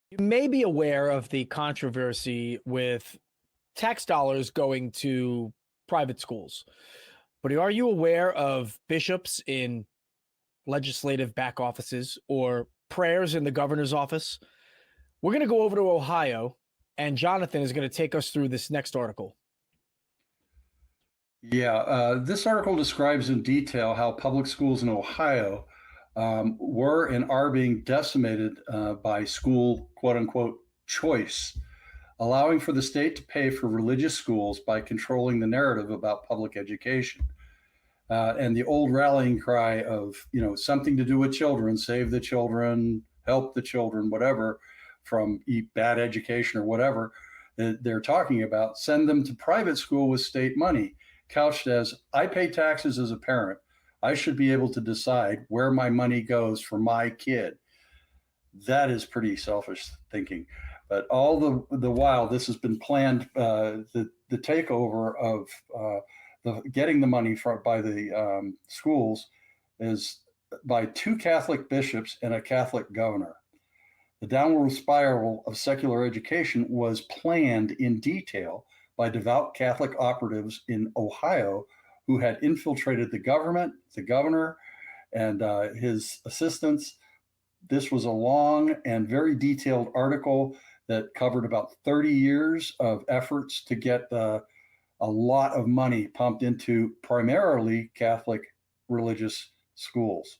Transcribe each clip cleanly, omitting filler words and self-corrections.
You may be aware of the controversy with tax dollars going to private schools, but are you aware of bishops in legislative back offices or prayers in the governor's office? We're going to go over to Ohio, and Jonathan is going to take us through this next article. Yeah, this article describes in detail how public schools in Ohio were and are being decimated by school quote unquote choice, allowing for the state to pay for religious schools by controlling the narrative about public education. And the old rallying cry of, something to do with children, save the children, help the children, whatever, from bad education or whatever they're talking about, send them to private school with state money, couched as I pay taxes as a parent. I should be able to decide where my money goes for my kid. That is pretty selfish thinking. But all the while, this has been planned. The takeover of getting the money by the schools is by two Catholic bishops and a Catholic governor. The downward spiral of secular education was planned in detail by devout Catholic operatives in Ohio who had infiltrated the government, the governor, and his assistants. This was a long and very detailed article that covered about 30 years of efforts to get a lot of money pumped into primarily Catholic religious schools.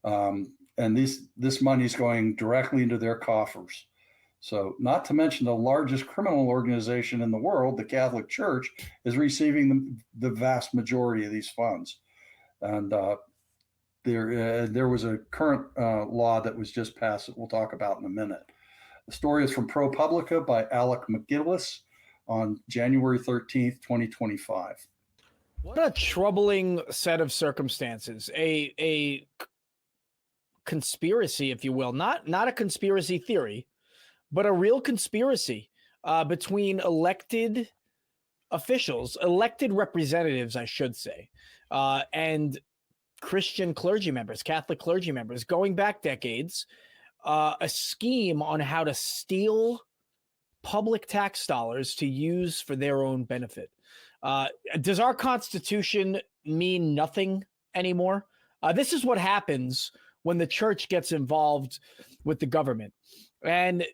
And this money is going directly into their coffers. So, not to mention the largest criminal organization in the world, the Catholic Church, is receiving the vast majority of these funds. And there was a current law that was just passed that we'll talk about in a minute. The story is from ProPublica by Alec McGillis on January 13th, 2025. What a troubling set of circumstances. A conspiracy, if you will, not a conspiracy theory, but a real conspiracy between elected officials, elected representatives, I should say, and Christian clergy members, Catholic clergy members, going back decades, a scheme on how to steal public tax dollars to use for their own benefit. Does our Constitution mean nothing anymore? This is what happens when the church gets involved with the government. And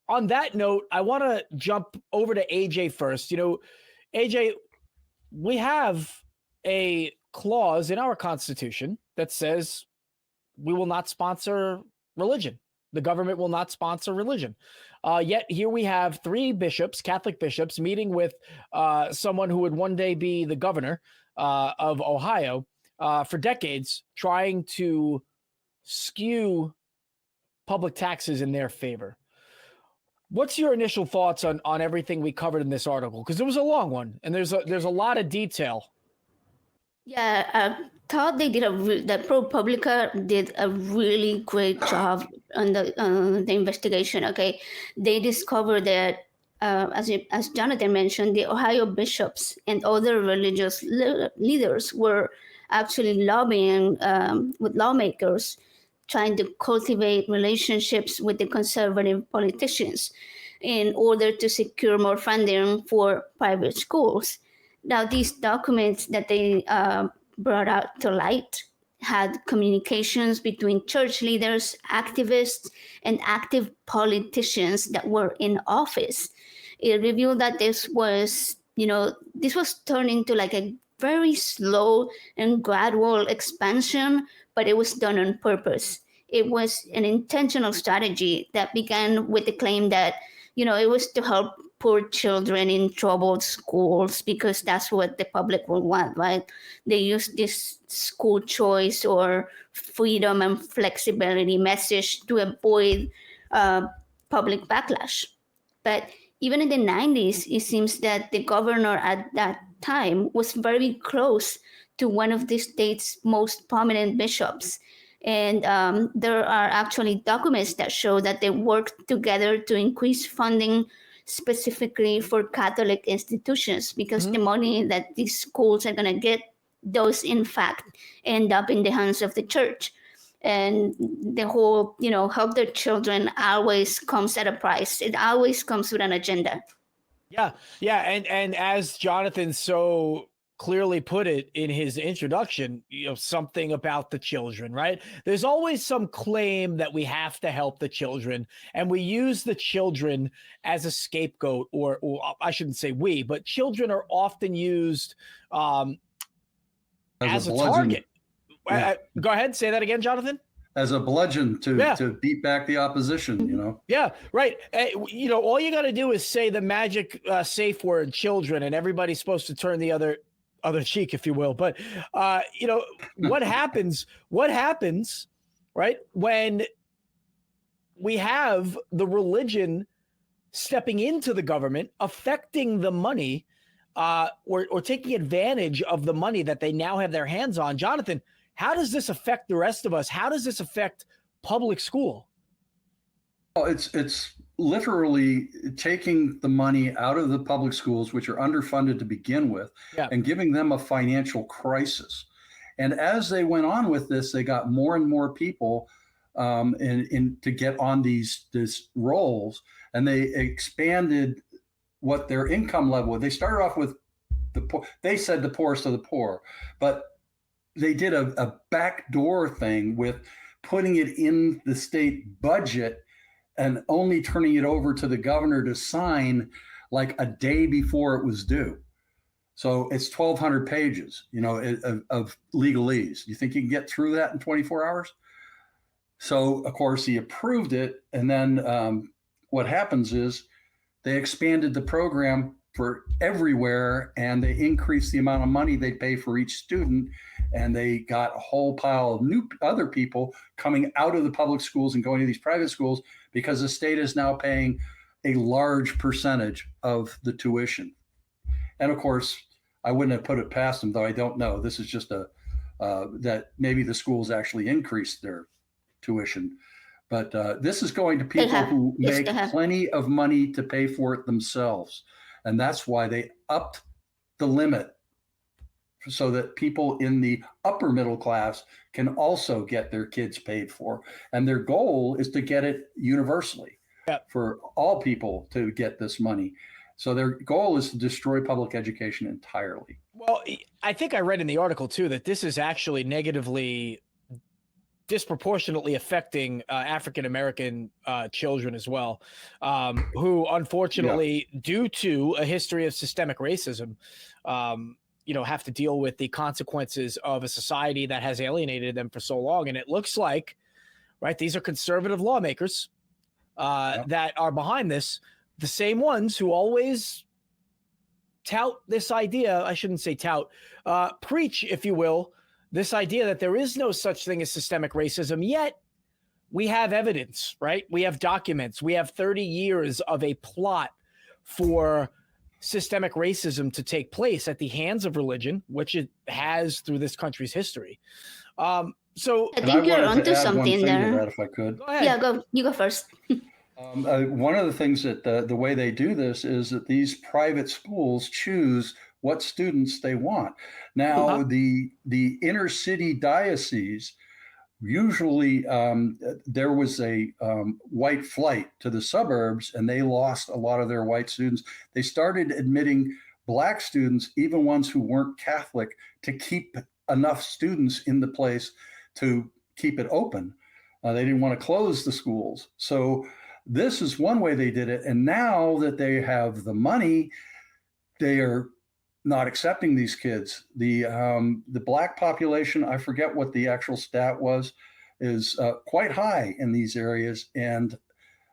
on that note, I want to jump over to AJ first. AJ, we have a clause in our Constitution that says we will not sponsor religion. The government will not sponsor religion. Yet here we have three bishops, Catholic bishops, meeting with someone who would one day be the governor of Ohio for decades, trying to skew public taxes in their favor. What's your initial thoughts on everything we covered in this article? Because it was a long one, and there's a lot of detail. Yeah, I thought that ProPublica did a really great job on the investigation. Okay, they discovered that as Jonathan mentioned, the Ohio bishops and other religious leaders were actually lobbying with lawmakers, trying to cultivate relationships with the conservative politicians in order to secure more funding for private schools. Now, these documents that they brought out to light had communications between church leaders, activists, and active politicians that were in office. It revealed that this was turning into like a very slow and gradual expansion, but it was done on purpose. It was an intentional strategy that began with the claim that, it was to help poor children in troubled schools because that's what the public will want, right? They use this school choice or freedom and flexibility message to avoid public backlash. But even in the 90s, it seems that the governor at that time was very close to one of the state's most prominent bishops. And there are actually documents that show that they worked together to increase funding specifically for Catholic institutions because the money that these schools are going to get, those in fact end up in the hands of the church. And the whole, help their children always comes at a price. It always comes with an agenda. Yeah, yeah, and as Jonathan so clearly put it in his introduction, something about the children, right? There's always some claim that we have to help the children, and we use the children as a scapegoat, or I shouldn't say we, but children are often used as a target. Yeah. Go ahead, say that again, Jonathan. As a bludgeon to beat back the opposition, Yeah, right. All you got to do is say the magic safe word "children," and everybody's supposed to turn the other cheek, if you will. But what happens? What happens, right, when we have the religion stepping into the government, affecting the money, or taking advantage of the money that they now have their hands on? Jonathan, how does this affect the rest of us? How does this affect public school? Well, it's literally taking the money out of the public schools, which are underfunded to begin with, and giving them a financial crisis. And as they went on with this, they got more and more people to get on these roles, and they expanded what their income level was. They started off with the poor. They said the poorest of the poor, but they did a backdoor thing with putting it in the state budget and only turning it over to the governor to sign like a day before it was due. So it's 1,200 pages, of legalese. You think you can get through that in 24 hours? So, of course, he approved it. And then what happens is they expanded the program for everywhere, and they increased the amount of money they pay for each student. And they got a whole pile of new other people coming out of the public schools and going to these private schools because the state is now paying a large percentage of the tuition. And of course, I wouldn't have put it past them, though I don't know. This is just that maybe the schools actually increased their tuition. But this is going to people who make plenty of money to pay for it themselves. And that's why they upped the limit so that people in the upper middle class can also get their kids paid for. And their goal is to get it universally for all people to get this money. So their goal is to destroy public education entirely. Well, I think I read in the article, too, that this is actually negatively disproportionately affecting African-American children as well, who unfortunately, due to a history of systemic racism, have to deal with the consequences of a society that has alienated them for so long. And it looks like, right, these are conservative lawmakers that are behind this, the same ones who always tout this idea. I shouldn't say tout, preach, if you will, this idea that there is no such thing as systemic racism. Yet we have evidence, right? We have documents. We have 30 years of a plot for systemic racism to take place at the hands of religion, which it has through this country's history. So I think you're onto something there. That, if I could. Go ahead. Yeah, you go first. One of the things that the way they do this is that these private schools choose what students they want. Now, the inner city dioceses, usually there was a white flight to the suburbs, and they lost a lot of their white students. They started admitting Black students, even ones who weren't Catholic, to keep enough students in the place to keep it open. They didn't want to close the schools. So this is one way they did it. And now that they have the money, they are not accepting these kids. The Black population, I forget what the actual stat was, is quite high in these areas. And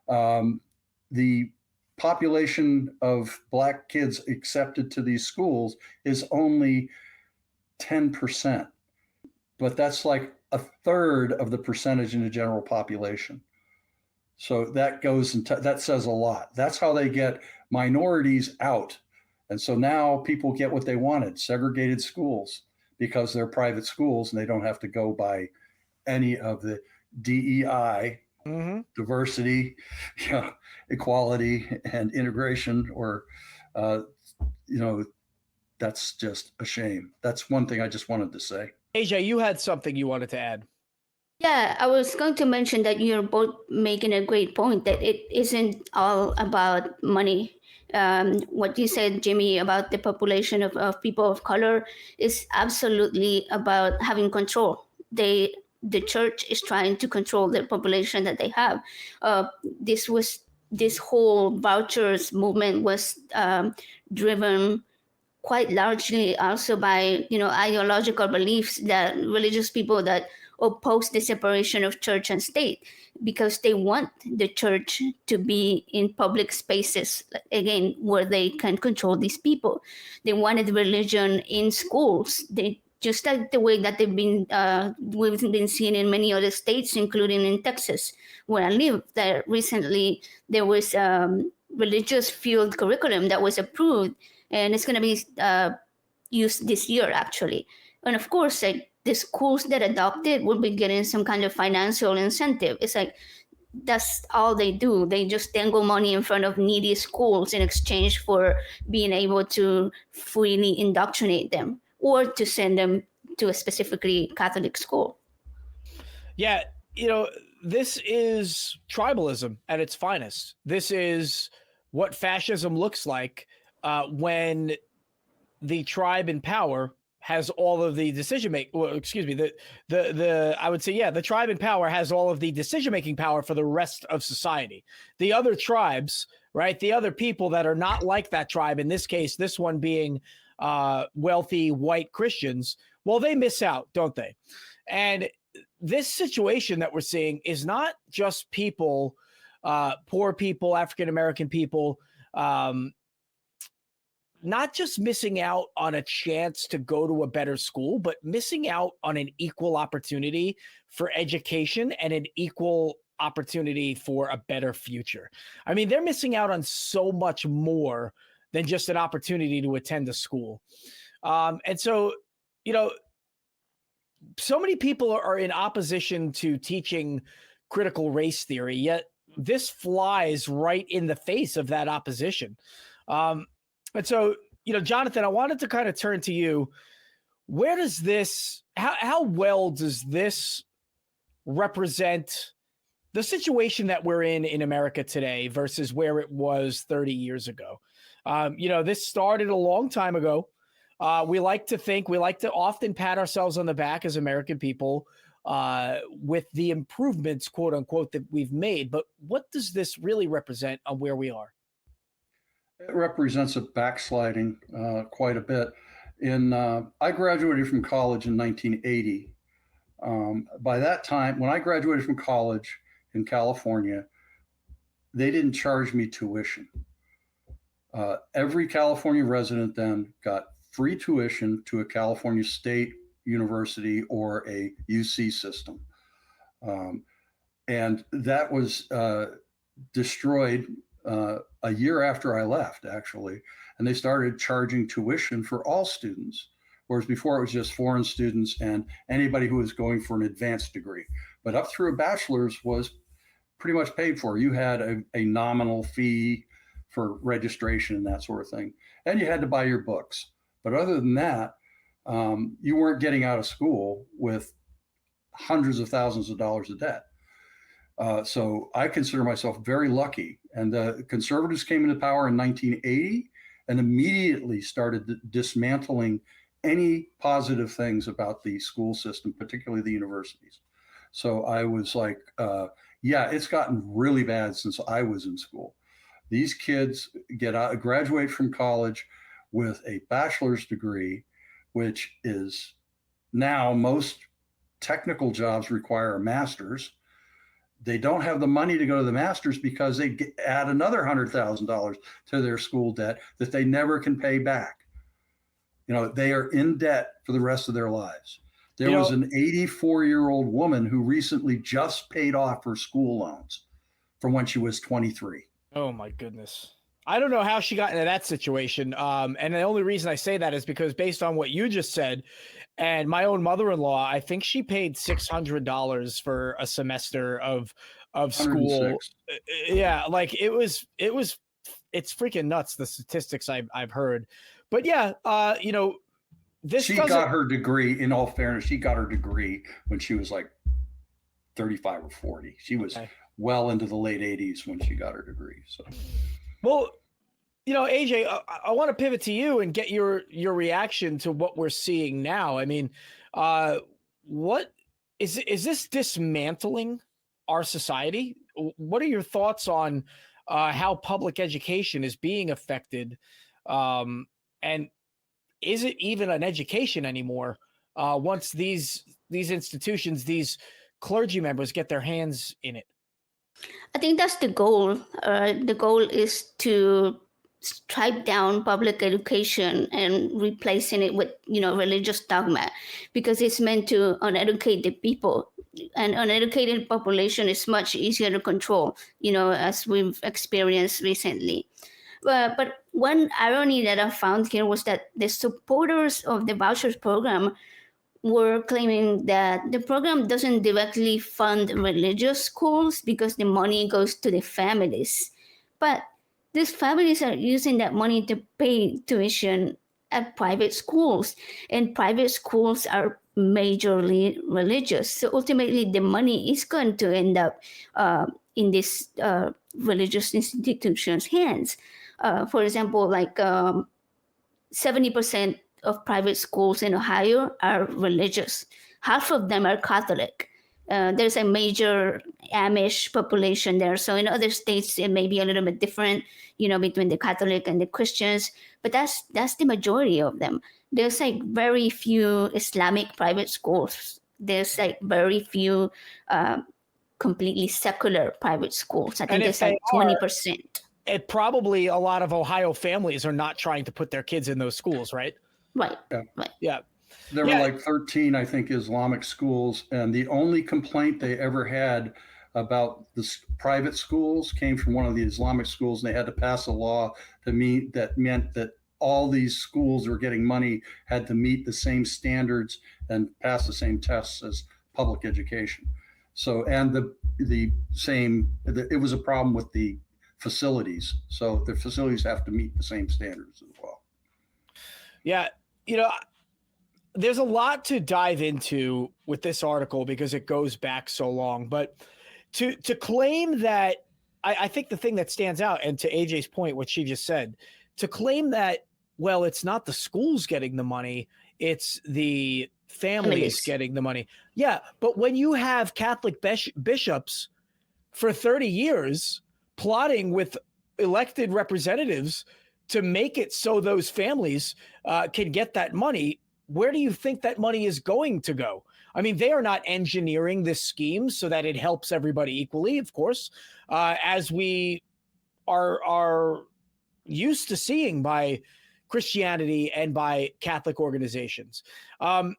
the population of Black kids accepted to these schools is only 10%. But that's like a third of the percentage in the general population. So that goes and that says a lot. That's how they get minorities out. And so now people get what they wanted, segregated schools, because they're private schools and they don't have to go by any of the DEI, diversity, equality, and integration, or, that's just a shame. That's one thing I just wanted to say. AJ, you had something you wanted to add. Yeah, I was going to mention that you're both making a great point that it isn't all about money. What you said, Jimmy, about the population of people of color is absolutely about having control. The church is trying to control the population that they have. This whole vouchers movement was driven quite largely also by ideological beliefs that religious people that oppose the separation of church and state because they want the church to be in public spaces again where they can control these people. They wanted religion in schools. They just like the way that we've been seeing in many other states, including in Texas, where I live. There recently there was religious field curriculum that was approved, and it's going to be used this year actually. And of course, like the schools that adopt it will be getting some kind of financial incentive. It's like that's all they do. They just dangle money in front of needy schools in exchange for being able to freely indoctrinate them or to send them to a specifically Catholic school. Yeah, this is tribalism at its finest. This is what fascism looks like when the tribe in power has all of the decision making. Well, excuse me, the I would say, yeah, the tribe in power has all of the decision making power for the rest of society. The other tribes, right? The other people that are not like that tribe, in this case, this one being wealthy white Christians, well, they miss out, don't they? And this situation that we're seeing is not just people, poor people, African American people, not just missing out on a chance to go to a better school, but missing out on an equal opportunity for education and an equal opportunity for a better future. I mean, they're missing out on so much more than just an opportunity to attend a school. And so, so many people are in opposition to teaching critical race theory, yet this flies right in the face of that opposition. And so, Jonathan, I wanted to kind of turn to you. Where does this, how well does this represent the situation that we're in America today versus where it was 30 years ago? This started a long time ago. We like to often pat ourselves on the back as American people with the improvements, quote unquote, that we've made. But what does this really represent on where we are? It represents a backsliding quite a bit. I graduated from college in 1980. By that time, when I graduated from college in California, they didn't charge me tuition. Every California resident then got free tuition to a California state university or a UC system. And that was destroyed a year after I left, actually. And they started charging tuition for all students, whereas before it was just foreign students and anybody who was going for an advanced degree. But up through a bachelor's was pretty much paid for. You had a nominal fee for registration and that sort of thing. And you had to buy your books. But other than that, you weren't getting out of school with hundreds of thousands of dollars of debt. So I consider myself very lucky. And the conservatives came into power in 1980 and immediately started dismantling any positive things about the school system, particularly the universities. So I was like, yeah, it's gotten really bad since I was in school. These kids graduate from college with a bachelor's degree, which is now most technical jobs require a master's. They don't have the money to go to the master's because they add another $100,000 to their school debt that they never can pay back. They are in debt for the rest of their lives. There was an 84-year-old woman who recently just paid off her school loans from when she was 23. Oh my goodness. I don't know how she got into that situation. And the only reason I say that is because based on what you just said, and my own mother-in-law, I think she paid $600 for a semester of school. Yeah, like it's freaking nuts, the statistics I've heard. But yeah, she got her degree. In all fairness, she got her degree when she was like 35 or 40. She was Okay. well into the late 80s when she got her degree. So, Well, AJ, I want to pivot to you and get your reaction to what we're seeing now. I mean, what is this dismantling our society? What are your thoughts on how public education is being affected, and is it even an education anymore once these institutions, these clergy members get their hands in it? I think that's the goal. The goal is to strike down public education and replacing it with religious dogma, because it's meant to uneducate the people. An uneducated population is much easier to control, as we've experienced recently. But one irony that I found here was that the supporters of the vouchers program were claiming that the program doesn't directly fund religious schools because the money goes to the families. But these families are using that money to pay tuition at private schools, and private schools are majorly religious. So ultimately, the money is going to end up in these religious institutions' hands. For example, like 70% of private schools in Ohio are religious. Half of them are Catholic. There's a major Amish population there. So in other states, it may be a little bit different, between the Catholic and the Christians. But that's the majority of them. There's like very few Islamic private schools. There's like very few completely secular private schools. I think And if there's they like 20%. it probably a lot of Ohio families are not trying to put their kids in those schools, right? Right. yeah. Right. Yeah. There were like 13, I think, Islamic schools, and the only complaint they ever had about the private schools came from one of the Islamic schools, and they had to pass a law that meant that all these schools that were getting money had to meet the same standards and pass the same tests as public education. So, and it was a problem with the facilities. So the facilities have to meet the same standards as well. Yeah. There's a lot to dive into with this article because it goes back so long. But to claim that, I think the thing that stands out, and to AJ's point, what she just said, to claim that, well, it's not the schools getting the money, it's the families getting the money. Yeah, but when you have Catholic bishops for 30 years plotting with elected representatives to make it so those families can get that money, where do you think that money is going to go? I mean, they are not engineering this scheme so that it helps everybody equally, of course, as we are used to seeing by Christianity and by Catholic organizations. And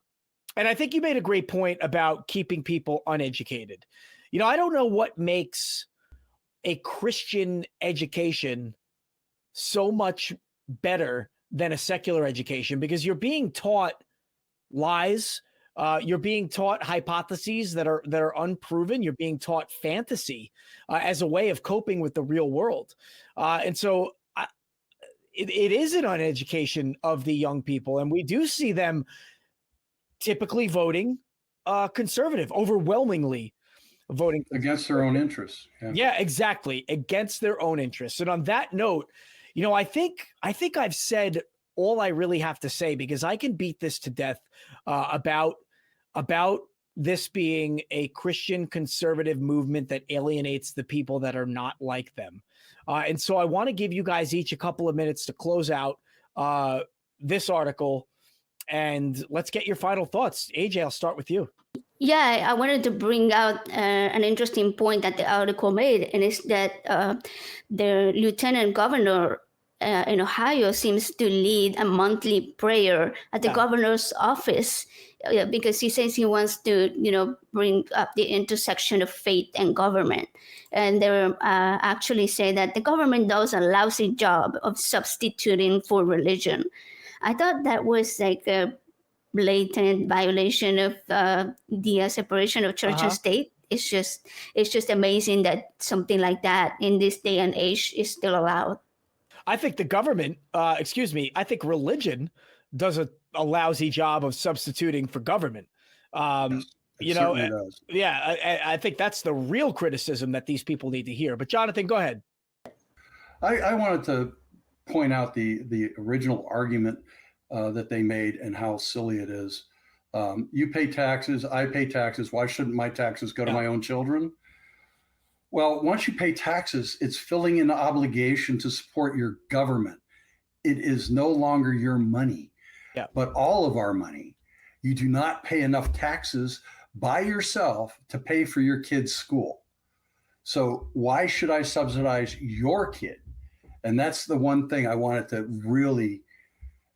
I think you made a great point about keeping people uneducated. I don't know what makes a Christian education so much better than a secular education, because you're being taught lies, you're being taught hypotheses that are unproven, you're being taught fantasy as a way of coping with the real world, and so it is an uneducation of the young people, and we do see them typically voting conservative, overwhelmingly voting against their own interests. Yeah, exactly, against their own interests. And on that note, I think I've said all I really have to say, because I can beat this to death about this being a Christian conservative movement that alienates the people that are not like them. And so I want to give you guys each a couple of minutes to close out this article, and let's get your final thoughts. AJ, I'll start with you. Yeah, I wanted to bring out an interesting point that the article made, and it's that the lieutenant governor in Ohio seems to lead a monthly prayer at the governor's office because he says he wants to, bring up the intersection of faith and government. And they actually say that the government does a lousy job of substituting for religion. I thought that was like a blatant violation of the separation of church and state. It's just amazing that something like that in this day and age is still allowed. I think the government, I think religion does a lousy job of substituting for government. Yes. It you know, certainly does. yeah, I think that's the real criticism that these people need to hear. But Jonathan, go ahead. I wanted to point out the original argument that they made and how silly it is. You pay taxes, I pay taxes. Why shouldn't my taxes go to Yeah. my own children? Well, once you pay taxes, it's filling an obligation to support your government. It is no longer your money, Yeah. but all of our money. You do not pay enough taxes by yourself to pay for your kid's school. So why should I subsidize your kid? And that's the one thing I wanted to really.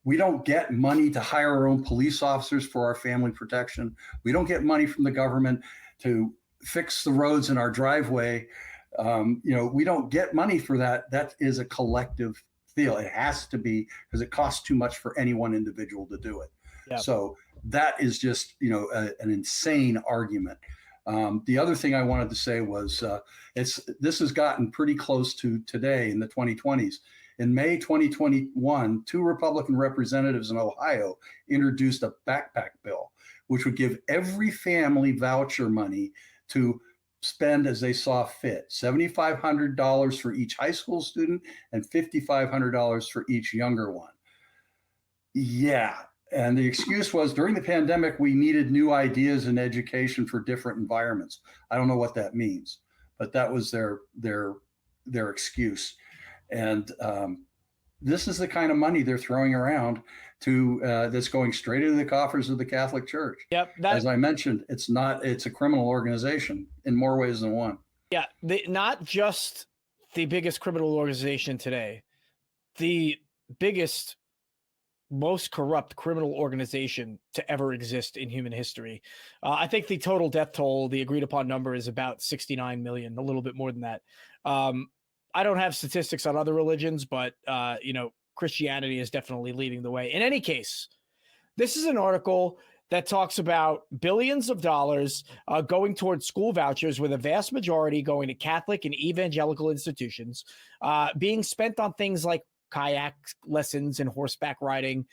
We don't get money to hire our own police officers for our family protection. We don't get money from the government to fix the roads in our driveway. We don't get money for that. That is a collective deal. It has to be, because it costs too much for any one individual to do it. Yeah. So that is just, an insane argument. The other thing I wanted to say was this has gotten pretty close to today in the 2020s. In May 2021, 2 Republican representatives in Ohio introduced a backpack bill, which would give every family voucher money to spend as they saw fit. $7,500 for each high school student and $5,500 for each younger one. Yeah. And the excuse was during the pandemic, we needed new ideas in education for different environments. I don't know what that means, but that was their excuse. And this is the kind of money they're throwing around that's going straight into the coffers of the Catholic Church. Yep. As I mentioned, it's a criminal organization in more ways than one. Yeah. Not just the biggest criminal organization today, the biggest, most corrupt criminal organization to ever exist in human history. I think the total death toll, the agreed upon number, is about 69 million, a little bit more than that. I don't have statistics on other religions, but Christianity is definitely leading the way. In any case, this is an article that talks about billions of dollars going towards school vouchers, with a vast majority going to Catholic and evangelical institutions, being spent on things like kayak lessons and horseback riding.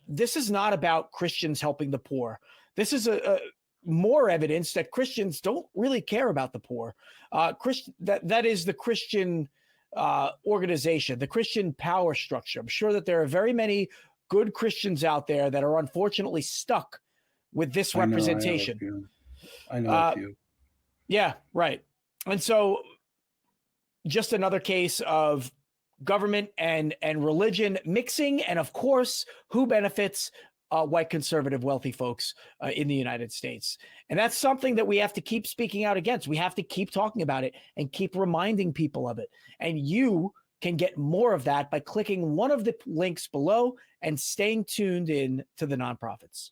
This is not about Christians helping the poor. This is a more evidence that Christians don't really care about the poor. That is the Christian organization, the Christian power structure. I'm sure that there are very many good Christians out there that are unfortunately stuck with this representation. I know a few. Yeah, right. And so just another case of government and religion mixing, and of course, who benefits? White, conservative, wealthy folks in the United States. And that's something that we have to keep speaking out against. We have to keep talking about it and keep reminding people of it. And you can get more of that by clicking one of the links below and staying tuned in to the nonprofits.